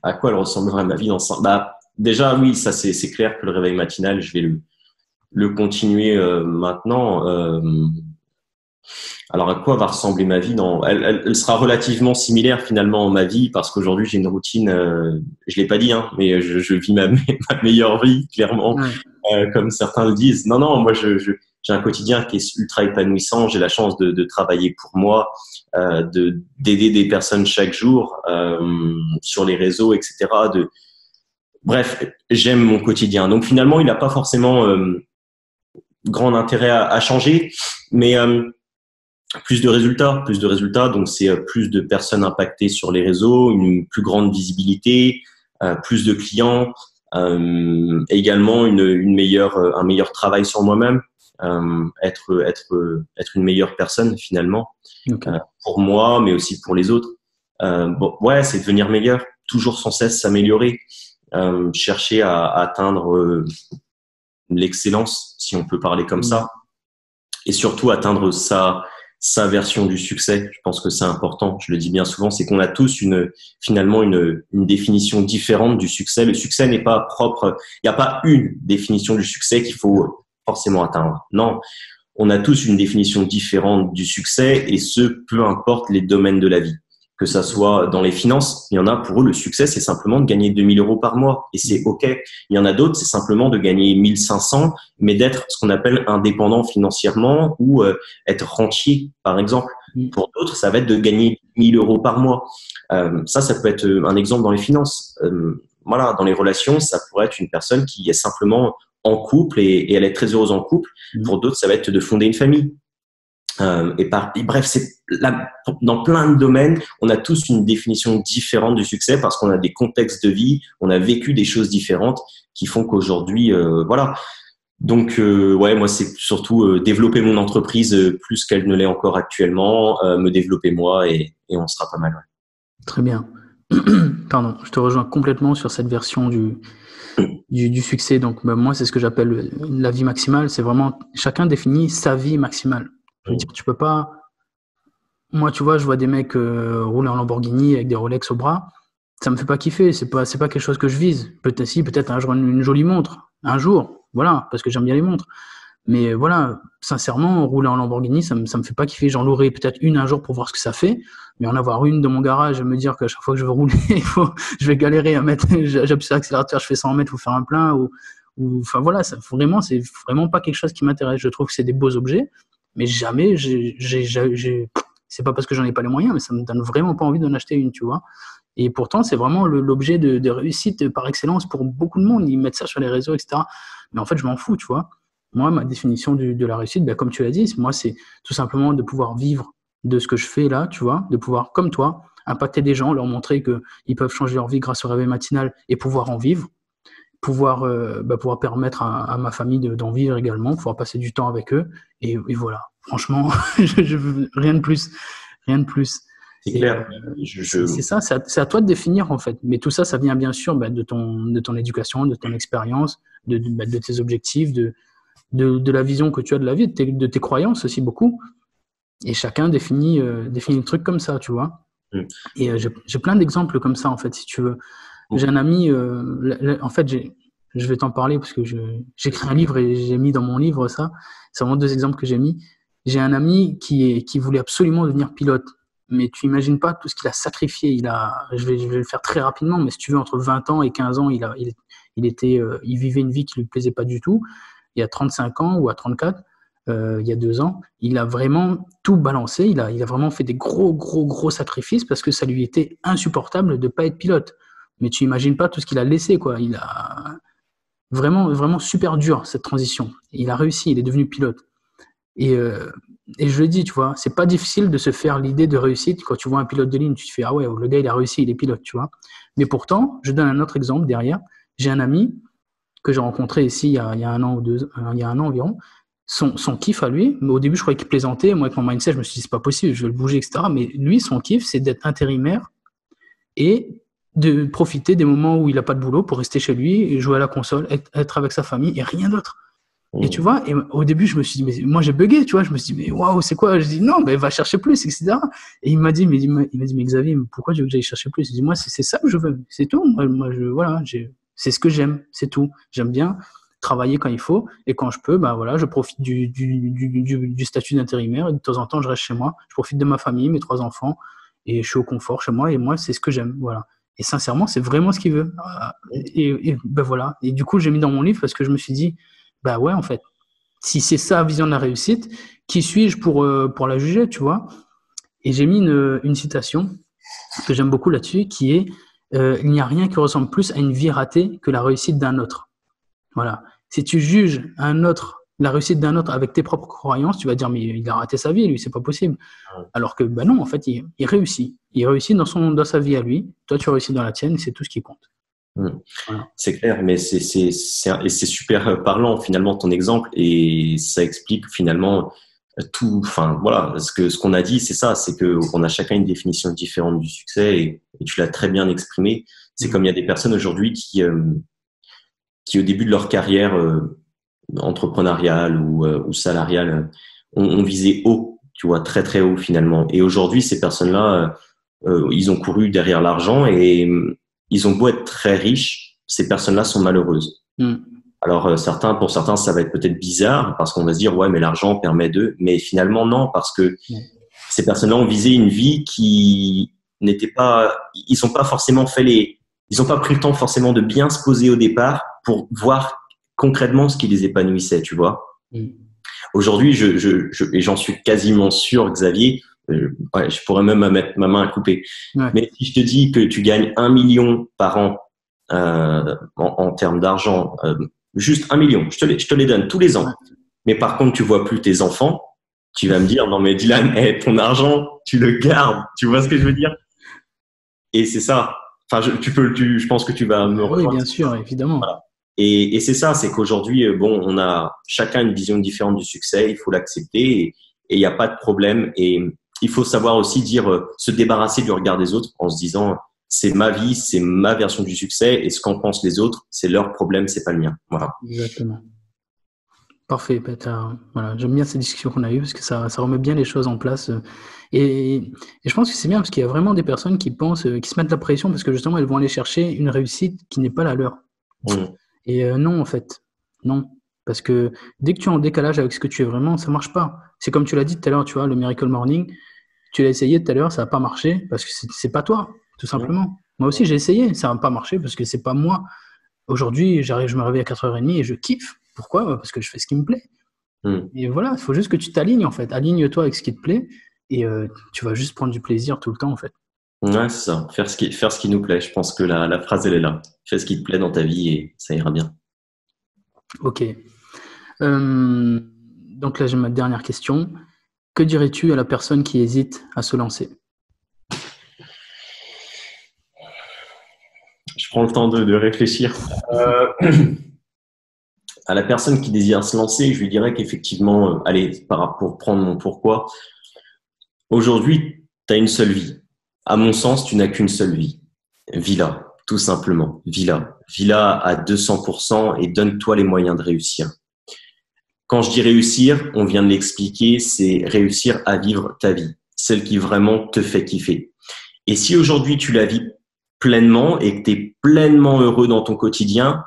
à quoi elle ressemblera ma vie dans 5 ans? Bah, déjà, oui, ça c'est clair que le réveil matinal, je vais le continuer maintenant. Alors, à quoi va ressembler ma vie elle sera relativement similaire finalement à ma vie parce qu'aujourd'hui j'ai une routine. Je l'ai pas dit, hein, mais je vis ma meilleure vie clairement, comme certains le disent. Non, moi j'ai un quotidien qui est ultra épanouissant. J'ai la chance de travailler pour moi, d'aider des personnes chaque jour sur les réseaux, etc. bref, j'aime mon quotidien. Donc finalement, il n'a pas forcément grand intérêt à changer, mais plus de résultats. Donc c'est plus de personnes impactées sur les réseaux, une plus grande visibilité, plus de clients, également un meilleur travail sur moi-même, être une meilleure personne finalement, Ok. pour moi, mais aussi pour les autres. Bon, ouais, c'est devenir meilleur, toujours sans cesse s'améliorer, chercher à atteindre l'excellence, si on peut parler comme ça, et surtout atteindre sa version du succès. Je pense que c'est important. Je le dis bien souvent, c'est qu'on a tous finalement une définition différente du succès. Le succès n'est pas propre. Il n'y a pas une définition du succès qu'il faut forcément atteindre. Non. On a tous une définition différente du succès, et ce, peu importe les domaines de la vie. Que ça soit dans les finances, il y en a, pour eux, le succès, c'est simplement de gagner 2000 euros par mois. Et c'est OK. Il y en a d'autres, c'est simplement de gagner 1500, mais d'être ce qu'on appelle indépendant financièrement, ou être rentier, par exemple. Pour d'autres, ça va être de gagner 1000 euros par mois. Ça peut être un exemple dans les finances. Voilà, dans les relations, ça pourrait être une personne qui est simplement en couple, et elle est très heureuse en couple. Pour d'autres, ça va être de fonder une famille. Et bref, dans plein de domaines, on a tous une définition différente du succès, parce qu'on a des contextes de vie, on a vécu des choses différentes qui font qu'aujourd'hui, voilà. Donc, ouais, moi, c'est surtout développer mon entreprise plus qu'elle ne l'est encore actuellement, me développer moi, et on sera pas mal. Ouais. Très bien. Pardon, je te rejoins complètement sur cette version du succès. Donc, moi, c'est ce que j'appelle la vie maximale. C'est vraiment, chacun définit sa vie maximale. Je veux dire, tu peux pas. Moi, tu vois, je vois des mecs rouler en Lamborghini avec des Rolex au bras. Ça me fait pas kiffer. C'est pas quelque chose que je vise. Peut-être un jour une jolie montre. Un jour, voilà, parce que j'aime bien les montres. Mais voilà, sincèrement, rouler en Lamborghini, ça me fait pas kiffer. J'en louerai peut-être une un jour pour voir ce que ça fait. Mais en avoir une dans mon garage et me dire qu'à chaque fois que je veux rouler, je vais galérer à mettre, j'appuie sur l'accélérateur, je fais 100 mètres, faut faire un plein, enfin voilà, c'est vraiment pas quelque chose qui m'intéresse. Je trouve que c'est des beaux objets, mais jamais c'est pas parce que j'en ai pas les moyens, mais ça me donne vraiment pas envie d'en acheter une, tu vois. Et pourtant, c'est vraiment l'objet de réussite par excellence pour beaucoup de monde. Ils mettent ça sur les réseaux, etc. Mais en fait, je m'en fous, tu vois. Moi, ma définition de la réussite, ben, comme tu l'as dit, moi, c'est tout simplement de pouvoir vivre de ce que je fais là, tu vois, de pouvoir, comme toi, impacter des gens, leur montrer qu'ils peuvent changer leur vie grâce au réveil matinal et pouvoir en vivre, pouvoir permettre à ma famille d'en vivre également, pouvoir passer du temps avec eux. Et voilà, franchement, je veux rien de plus. Rien de plus. C'est clair. C'est ça, c'est à toi de définir en fait. Mais tout ça, ça vient bien sûr de ton éducation, de ton expérience, de tes objectifs, de la vision que tu as de la vie, de tes croyances aussi beaucoup. Et chacun définit le truc comme ça, tu vois. Et j'ai plein d'exemples comme ça, en fait, si tu veux. J'ai un ami, en fait, je vais t'en parler parce que j'écris un livre et j'ai mis dans mon livre ça. C'est vraiment 2 exemples que j'ai mis. J'ai un ami qui voulait absolument devenir pilote. Mais tu imagines pas tout ce qu'il a sacrifié. Je vais le faire très rapidement, mais si tu veux, entre 20 ans et 15 ans, il vivait une vie qui lui plaisait pas du tout. Il y a 35 ans ou à 34, il y a 2 ans, il a vraiment tout balancé. Il a vraiment fait des gros sacrifices parce que ça lui était insupportable de pas être pilote. Mais tu imagines pas tout ce qu'il a laissé, quoi. Il a vraiment super dur, cette transition. Il a réussi, il est devenu pilote. Et je le dis, tu vois, c'est pas difficile de se faire l'idée de réussite. Quand tu vois un pilote de ligne, tu te fais, ah ouais, le gars, il a réussi, il est pilote, tu vois. Mais pourtant, je donne un autre exemple derrière. J'ai un ami que j'ai rencontré ici il y a 1 an ou 2, il y a 1 an environ. Son kiff à lui, mais au début, je croyais qu'il plaisantait. Moi, avec mon mindset, je me suis dit, c'est pas possible, je vais le bouger, etc. Mais lui, son kiff, c'est d'être intérimaire et de profiter des moments où il n'a pas de boulot pour rester chez lui et jouer à la console, être avec sa famille et rien d'autre. Et tu vois, et au début, je me suis dit, mais moi j'ai bugué, tu vois, je me suis dit, mais waouh, c'est quoi? Je dis, non, mais va chercher plus, etc. Et il m'a dit, mais Xavier, pourquoi tu veux que j'aille chercher plus? Je dis, moi, c'est ça que je veux, c'est tout. Voilà, c'est ce que j'aime, c'est tout. J'aime bien travailler quand il faut, et quand je peux, bah voilà, je profite du statut d'intérimaire, et de temps en temps, je reste chez moi, je profite de ma famille, mes 3 enfants, et je suis au confort chez moi, et moi, c'est ce que j'aime, voilà. Et sincèrement, c'est vraiment ce qu'il veut. Et ben voilà. Et du coup, j'ai mis dans mon livre parce que je me suis dit, bah ouais, en fait, si c'est ça la vision de la réussite, qui suis-je pour la juger, tu vois? Et j'ai mis une citation que j'aime beaucoup là-dessus, qui est il n'y a rien qui ressemble plus à une vie ratée que la réussite d'un autre. Voilà. Si tu juges la réussite d'un autre avec tes propres croyances, tu vas dire, mais il a raté sa vie, lui, c'est pas possible. Alors que, ben non, en fait, il réussit. Il réussit dans sa vie à lui. Toi, tu réussis dans la tienne, c'est tout ce qui compte. Voilà. C'est clair, mais c'est super parlant finalement ton exemple, et ça explique finalement tout. Enfin voilà, ce qu'on a dit, c'est ça, c'est que on a chacun une définition différente du succès, et tu l'as très bien exprimé. C'est comme il y a des personnes aujourd'hui qui au début de leur carrière entrepreneuriale ou salariale ont visé haut, tu vois, très très haut finalement. Et aujourd'hui, ces personnes-là, ils ont couru derrière l'argent, et ils ont beau être très riches, ces personnes-là sont malheureuses. Alors pour certains, ça va être peut-être bizarre parce qu'on va se dire ouais, mais l'argent permet de, mais finalement non, parce que ces personnes-là ont visé une vie qui n'était pas, ils n'ont pas forcément ils n'ont pas pris le temps forcément de bien se poser au départ pour voir concrètement ce qui les épanouissait, tu vois. Aujourd'hui, et j'en suis quasiment sûr, Xavier, je pourrais même mettre ma main à couper. Mais si je te dis que tu gagnes 1 million par an en termes d'argent, juste 1 million, je te les donne tous les ans. Mais par contre, tu vois plus tes enfants, tu vas me dire, non mais Dylan, ton argent, tu le gardes. Tu vois ce que je veux dire? Et c'est ça. Enfin, je pense que tu vas me rejoindre. Oui, bien sûr, évidemment. Voilà. Et c'est ça, c'est qu'aujourd'hui, bon, on a chacun une vision différente du succès, il faut l'accepter, et il n'y a pas de problème. Et il faut savoir aussi se débarrasser du regard des autres en se disant, c'est ma vie, c'est ma version du succès, et ce qu'en pensent les autres, c'est leur problème, c'est pas le mien. Voilà. Exactement. Parfait. Voilà, j'aime bien ces discussions qu'on a eues parce que ça remet bien les choses en place. Et je pense que c'est bien parce qu'il y a vraiment des personnes qui pensent, qui se mettent la pression parce que justement, elles vont aller chercher une réussite qui n'est pas la leur. Et non, en fait, non. Parce que dès que tu es en décalage avec ce que tu es vraiment, ça marche pas. C'est comme tu l'as dit tout à l'heure, tu vois, le Miracle Morning, tu l'as essayé tout à l'heure, ça n'a pas marché parce que c'est pas toi, tout simplement. Moi aussi, j'ai essayé, ça n'a pas marché parce que c'est pas moi. Aujourd'hui, je me réveille à 4h30 et je kiffe. Pourquoi? Parce que je fais ce qui me plaît. Et voilà, il faut juste que tu t'alignes, en fait. Aligne-toi avec ce qui te plaît et tu vas juste prendre du plaisir tout le temps, en fait. Ouais, c'est ça. Faire ce qui nous plaît. Je pense que la phrase, elle est là. Fais ce qui te plaît dans ta vie et ça ira bien. Ok. Donc là, j'ai ma dernière question. Que dirais-tu à la personne qui hésite à se lancer? Je prends le temps de réfléchir. À la personne qui désire se lancer, je lui dirais qu'effectivement, allez, pour prendre mon pourquoi, aujourd'hui, tu as une seule vie. À mon sens, tu n'as qu'une seule vie. Vis-la, tout simplement. Vis-la. Vis-la à 200% et donne-toi les moyens de réussir. Quand je dis réussir, on vient de l'expliquer, c'est réussir à vivre ta vie, celle qui vraiment te fait kiffer. Et si aujourd'hui tu la vis pleinement et que tu es pleinement heureux dans ton quotidien,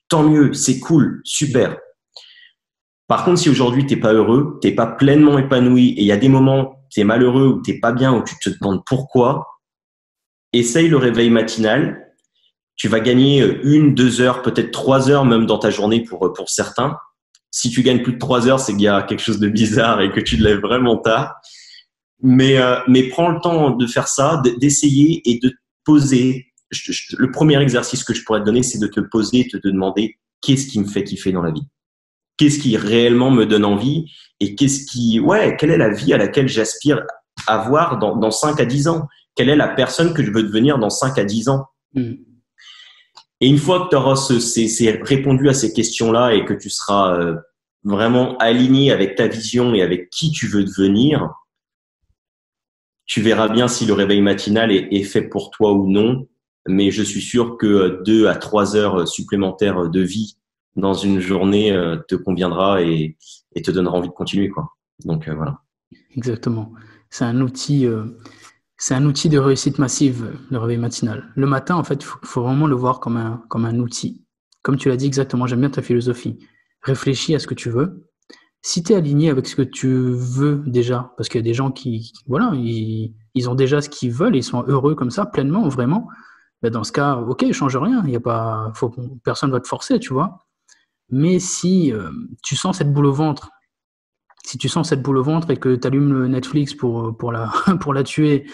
tant mieux, c'est cool, super. Par contre, si aujourd'hui t'es pas heureux, t'es pas pleinement épanoui et il y a des moments où t'es malheureux ou t'es pas bien, où tu te demandes pourquoi, essaye le réveil matinal. Tu vas gagner 1, 2 heures, peut-être 3 heures même dans ta journée pour certains. Si tu gagnes plus de 3 heures, c'est qu'il y a quelque chose de bizarre et que tu te lèves vraiment tard. Mais prends le temps de faire ça, d'essayer et de te poser. Le premier exercice que je pourrais te donner, c'est de te poser et de te demander qu'est-ce qui me fait kiffer dans la vie? Qu'est-ce qui réellement me donne envie? Et quelle est la vie à laquelle j'aspire à avoir dans 5 à 10 ans? Quelle est la personne que je veux devenir dans 5 à 10 ans? Et une fois que tu auras répondu à ces questions-là et que tu seras vraiment aligné avec ta vision et avec qui tu veux devenir, tu verras bien si le réveil matinal est fait pour toi ou non. Mais je suis sûr que 2 à 3 heures supplémentaires de vie dans une journée te conviendra et te donnera envie de continuer, quoi. Donc voilà. Exactement. C'est un outil de réussite massive, le réveil matinal. Le matin, en fait, il faut vraiment le voir comme un outil. Comme tu l'as dit exactement, j'aime bien ta philosophie. Réfléchis à ce que tu veux. Si tu es aligné avec ce que tu veux déjà, parce qu'il y a des gens qui voilà, ils ont déjà ce qu'ils veulent, ils sont heureux comme ça, pleinement, vraiment, ben dans ce cas, ok, change rien. Personne ne va te forcer, tu vois. Mais si tu sens cette boule au ventre, Si tu sens cette boule au ventre et que tu allumes le Netflix pour la tuer,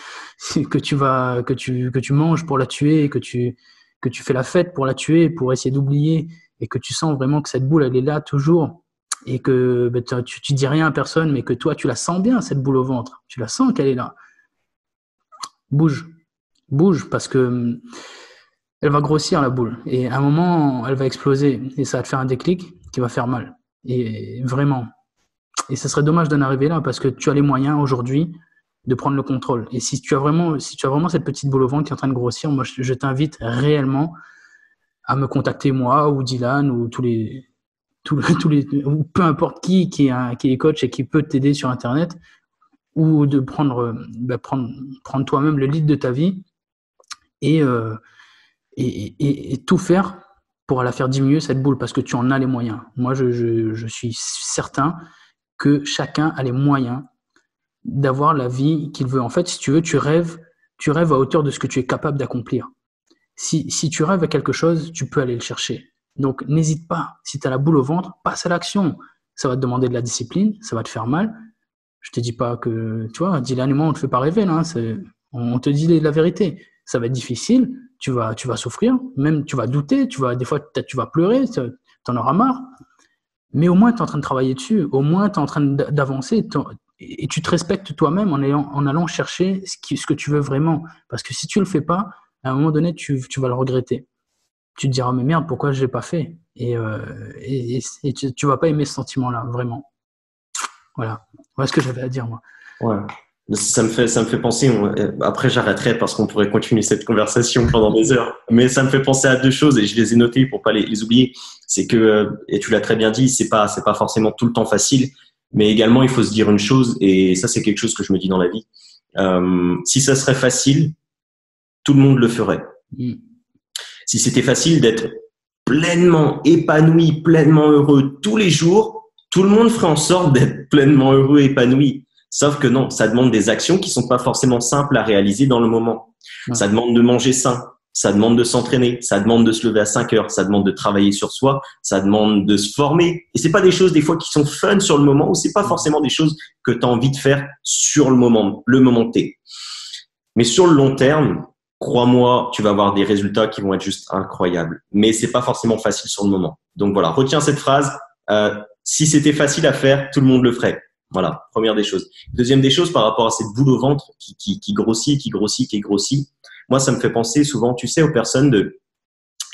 que tu manges pour la tuer, que tu fais la fête pour la tuer, pour essayer d'oublier, et que tu sens vraiment que cette boule, elle est là toujours, et que tu dis rien à personne, mais que toi, tu la sens bien, cette boule au ventre. Tu la sens qu'elle est là. Bouge. Bouge, parce que elle va grossir, la boule. Et à un moment, elle va exploser. Et ça va te faire un déclic qui va faire mal. Et vraiment. Et ce serait dommage d'en arriver là, parce que tu as les moyens aujourd'hui de prendre le contrôle. Et si tu as vraiment cette petite boule au ventre qui est en train de grossir, moi, je t'invite réellement à me contacter, moi, ou Dylan, ou ou peu importe qui est coach et qui peut t'aider sur Internet, ou de prendre toi-même le lead de ta vie et tout faire pour la faire diminuer, cette boule, parce que tu en as les moyens. Moi, je suis certain que chacun a les moyens d'avoir la vie qu'il veut. En fait, si tu veux, tu rêves à hauteur de ce que tu es capable d'accomplir. Si tu rêves à quelque chose, tu peux aller le chercher. Donc, n'hésite pas. Si tu as la boule au ventre, passe à l'action. Ça va te demander de la discipline, ça va te faire mal. Je te dis pas que, tu vois, Dylan et moi, on te fait pas rêver, là. On te dit la vérité. Ça va être difficile, tu vas souffrir, même tu vas douter, des fois, peut-être tu vas pleurer, tu en auras marre. Mais au moins, tu es en train de travailler dessus, au moins, tu es en train d'avancer, et tu te respectes toi-même en allant chercher ce que tu veux vraiment. Parce que si tu le fais pas, à un moment donné, tu vas le regretter. Tu te diras, mais merde, pourquoi je l'ai pas fait? Et tu vas pas aimer ce sentiment-là, vraiment. Voilà ce que j'avais à dire, moi. Ouais. Ça me fait penser, après j'arrêterai parce qu'on pourrait continuer cette conversation pendant des heures, mais ça me fait penser à deux choses et je les ai notées pour pas les oublier. C'est que, et tu l'as très bien dit, c'est pas forcément tout le temps facile, mais également il faut se dire une chose, et ça c'est quelque chose que je me dis dans la vie. Si ça serait facile, tout le monde le ferait. Si c'était facile d'être pleinement épanoui, pleinement heureux tous les jours, tout le monde ferait en sorte d'être pleinement heureux, épanoui. Sauf que non, ça demande des actions qui sont pas forcément simples à réaliser dans le moment. Ouais. Ça demande de manger sain, ça demande de s'entraîner, ça demande de se lever à 5 heures, ça demande de travailler sur soi, ça demande de se former. Et c'est pas des choses des fois qui sont fun sur le moment, ou c'est pas forcément des choses que tu as envie de faire sur le moment T. Mais sur le long terme, crois-moi, tu vas avoir des résultats qui vont être juste incroyables. Mais c'est pas forcément facile sur le moment. Donc voilà, retiens cette phrase. Si c'était facile à faire, tout le monde le ferait. Voilà, première des choses. Deuxième des choses, par rapport à cette boule au ventre qui grossit. Moi, ça me fait penser souvent, tu sais, aux personnes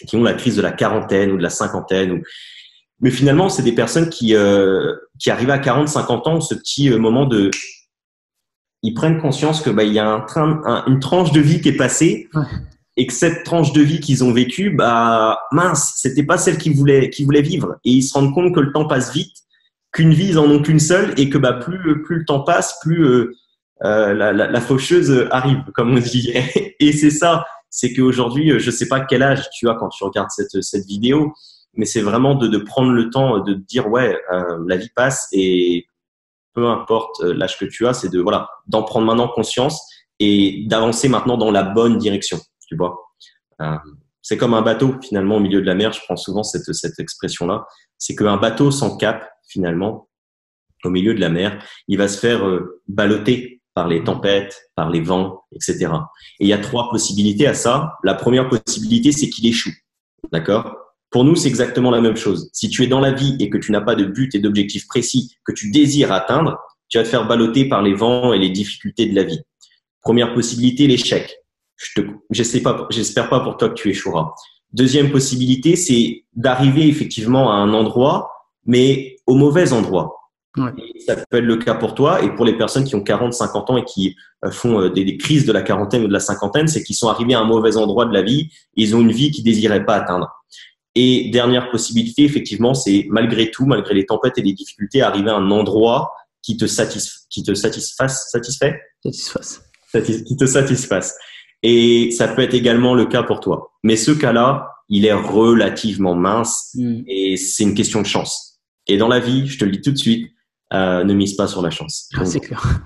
qui ont la crise de la quarantaine ou de la cinquantaine. Mais finalement, c'est des personnes qui arrivent à 40, 50 ans, ce petit moment de... Ils prennent conscience que il y a une tranche de vie qui est passée, ouais. Et que cette tranche de vie qu'ils ont vécue, mince, c'était pas celle qu'ils voulaient vivre. Et ils se rendent compte que le temps passe vite, qu'une vie, ils en ont qu'une seule, et que plus le temps passe, plus la faucheuse arrive, comme on dit. Et c'est ça, c'est qu'aujourd'hui, je sais pas quel âge tu as quand tu regardes cette vidéo, mais c'est vraiment de prendre le temps de te dire la vie passe, et peu importe l'âge que tu as, c'est d'en prendre maintenant conscience et d'avancer maintenant dans la bonne direction, tu vois. C'est comme un bateau finalement au milieu de la mer. Je prends souvent cette expression-là. C'est qu'un bateau sans cap, finalement, au milieu de la mer, il va se faire balloter par les tempêtes, par les vents, etc. Et il y a 3 possibilités à ça. La première possibilité, c'est qu'il échoue. D'accord ? Pour nous, c'est exactement la même chose. Si tu es dans la vie et que tu n'as pas de but et d'objectif précis que tu désires atteindre, tu vas te faire balloter par les vents et les difficultés de la vie. Première possibilité, l'échec. J'espère pas pour toi que tu échoueras. Deuxième possibilité, c'est d'arriver effectivement à un endroit, mais au mauvais endroit. Ouais. Et ça peut être le cas pour toi, et pour les personnes qui ont 40, 50 ans et qui font des crises de la quarantaine ou de la cinquantaine, c'est qu'ils sont arrivés à un mauvais endroit de la vie et ils ont une vie qu'ils désiraient pas atteindre. Et dernière possibilité, effectivement, c'est malgré tout, malgré les tempêtes et les difficultés, arriver à un endroit qui te satisfasse. Et ça peut être également le cas pour toi. Mais ce cas-là, il est relativement mince et c'est une question de chance. Et dans la vie, je te le dis tout de suite, ne mise pas sur la chance. C'est clair.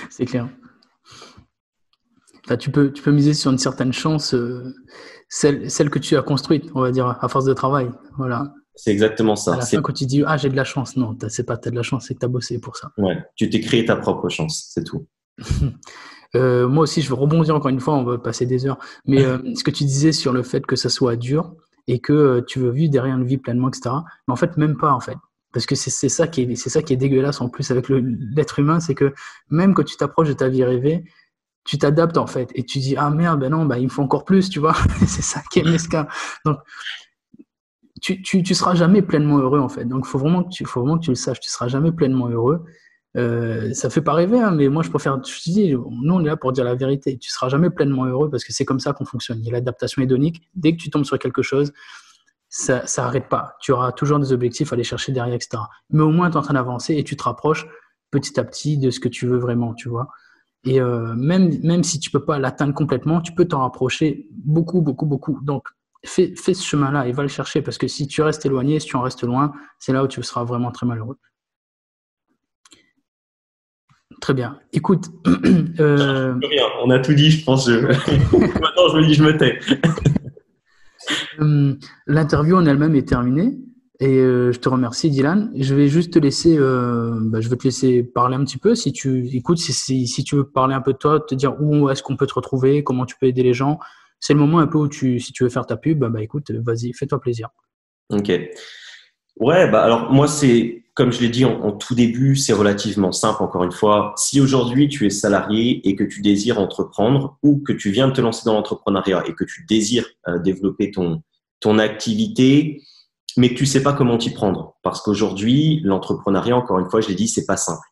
C'est clair. Là, tu peux miser sur une certaine chance, celle que tu as construite, on va dire, à force de travail. Voilà. C'est exactement ça. À la fin, quand tu dis, ah, j'ai de la chance, non, c'est pas t'as de la chance, c'est que t'as bossé pour ça. Ouais, tu t'es créé ta propre chance, c'est tout. Moi aussi, je veux rebondir encore une fois, on va passer des heures. Mais ce que tu disais sur le fait que ça soit dur et que tu veux vivre derrière une vie pleinement, etc. Mais en fait, même pas, en fait. Parce que c'est ça qui est dégueulasse en plus avec l'être humain, c'est que même quand tu t'approches de ta vie rêvée, tu t'adaptes en fait et tu dis ah merde, ben non, il me faut encore plus, tu vois. C'est ça qui est mesquin. Donc tu seras jamais pleinement heureux en fait. Donc faut vraiment que tu le saches, tu seras jamais pleinement heureux. Ça fait pas rêver, hein, mais moi je préfère, je te dis, nous on est là pour dire la vérité. Tu seras jamais pleinement heureux parce que c'est comme ça qu'on fonctionne. Il y a l'adaptation hédonique. Dès que tu tombes sur quelque chose, ça arrête pas. Tu auras toujours des objectifs à aller chercher derrière, etc. Mais au moins tu es en train d'avancer et tu te rapproches petit à petit de ce que tu veux vraiment, tu vois. Et même si tu peux pas l'atteindre complètement, tu peux t'en rapprocher beaucoup, beaucoup, beaucoup. Donc fais ce chemin-là et va le chercher parce que si tu restes éloigné, si tu en restes loin, c'est là où tu seras vraiment très malheureux. Très bien. Écoute, Rien. On a tout dit, je pense. Maintenant, je me dis, je me tais. L'interview en elle-même est terminée et je te remercie, Dylan. Je vais juste te laisser, je vais te laisser parler un petit peu. Si tu écoutes, si tu veux parler un peu de toi, te dire où est-ce qu'on peut te retrouver, comment tu peux aider les gens. C'est le moment un peu où si tu veux faire ta pub, écoute, vas-y, fais-toi plaisir. Ok. Ouais, alors moi, c'est, comme je l'ai dit en tout début, c'est relativement simple, encore une fois. Si aujourd'hui tu es salarié et que tu désires entreprendre ou que tu viens de te lancer dans l'entrepreneuriat et que tu désires développer ton activité, mais que tu sais pas comment t'y prendre. Parce qu'aujourd'hui, l'entrepreneuriat, encore une fois, je l'ai dit, c'est pas simple.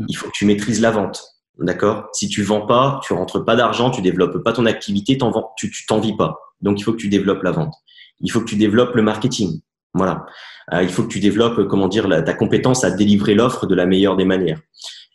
Il faut que tu maîtrises la vente. D'accord? Si tu vends pas, tu rentres pas d'argent, tu développes pas ton activité, tu t'en vis pas. Donc, il faut que tu développes la vente. Il faut que tu développes le marketing. Voilà. Il faut que tu développes, ta compétence à délivrer l'offre de la meilleure des manières.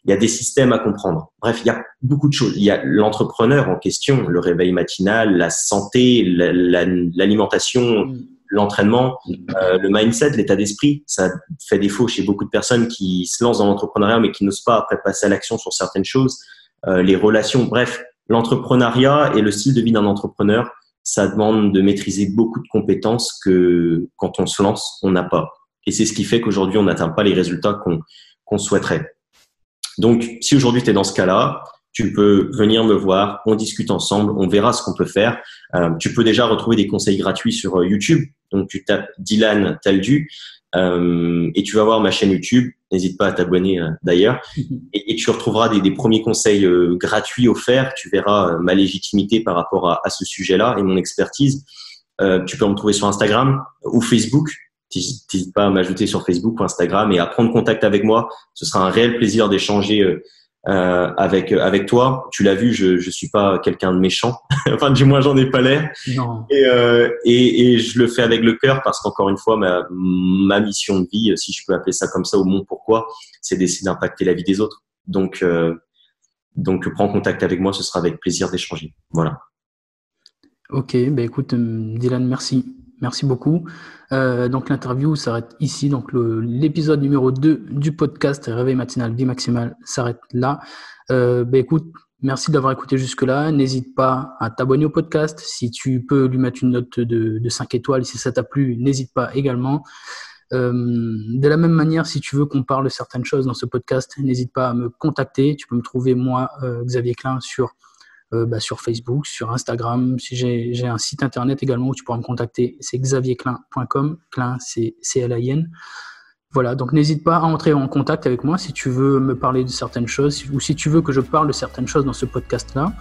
Il y a des systèmes à comprendre. Bref, il y a beaucoup de choses. Il y a l'entrepreneur en question, le réveil matinal, la santé, l'alimentation, l'entraînement, le mindset, l'état d'esprit. Ça fait défaut chez beaucoup de personnes qui se lancent dans l'entrepreneuriat mais qui n'osent pas après passer à l'action sur certaines choses. Les relations, bref, l'entrepreneuriat et le style de vie d'un entrepreneur, ça demande de maîtriser beaucoup de compétences que quand on se lance, on n'a pas. Et c'est ce qui fait qu'aujourd'hui, on n'atteint pas les résultats qu'on souhaiterait. Donc, si aujourd'hui tu es dans ce cas-là, tu peux venir me voir, on discute ensemble, on verra ce qu'on peut faire. Tu peux déjà retrouver des conseils gratuits sur YouTube. Donc, tu tapes Dylan Taldu et tu vas voir ma chaîne YouTube. N'hésite pas à t'abonner d'ailleurs. Et tu retrouveras des premiers conseils gratuits offerts. Tu verras ma légitimité par rapport à ce sujet-là et mon expertise. Tu peux me trouver sur Instagram ou Facebook. N'hésite pas à m'ajouter sur Facebook ou Instagram et à prendre contact avec moi. Ce sera un réel plaisir d'échanger avec toi. Tu l'as vu, je suis pas quelqu'un de méchant. Enfin, du moins, j'en ai pas l'air. Non. Et je le fais avec le cœur parce qu'encore une fois, ma mission de vie, si je peux appeler ça comme ça, ou mon pourquoi, c'est d'essayer d'impacter la vie des autres. Donc, prends contact avec moi, ce sera avec plaisir d'échanger. Voilà. Ok, écoute, Dylan, merci. Merci beaucoup. Donc l'interview s'arrête ici. Donc l'épisode numéro 2 du podcast Réveil matinal, vie maximale s'arrête là. Écoute, merci d'avoir écouté jusque-là. N'hésite pas à t'abonner au podcast. Si tu peux lui mettre une note de 5 étoiles, si ça t'a plu, n'hésite pas également. De la même manière, si tu veux qu'on parle de certaines choses dans ce podcast, n'hésite pas à me contacter. Tu peux me trouver, moi, Xavier Klein, sur Facebook, sur Instagram. Si j'ai un site internet également où tu pourras me contacter, c'est xavierclein.com. Klein, c'est C-L-I-N. Voilà, donc n'hésite pas à entrer en contact avec moi si tu veux me parler de certaines choses ou si tu veux que je parle de certaines choses dans ce podcast-là.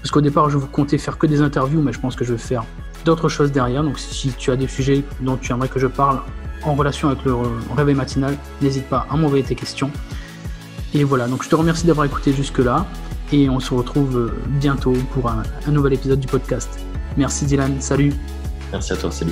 Parce qu'au départ, je comptais faire que des interviews, mais je pense que je vais faire d'autres choses derrière. Donc si tu as des sujets dont tu aimerais que je parle en relation avec le réveil matinal, n'hésite pas à m'envoyer tes questions. Et voilà, donc je te remercie d'avoir écouté jusque-là. Et on se retrouve bientôt pour un nouvel épisode du podcast. Merci Dylan, salut. Merci à toi, salut.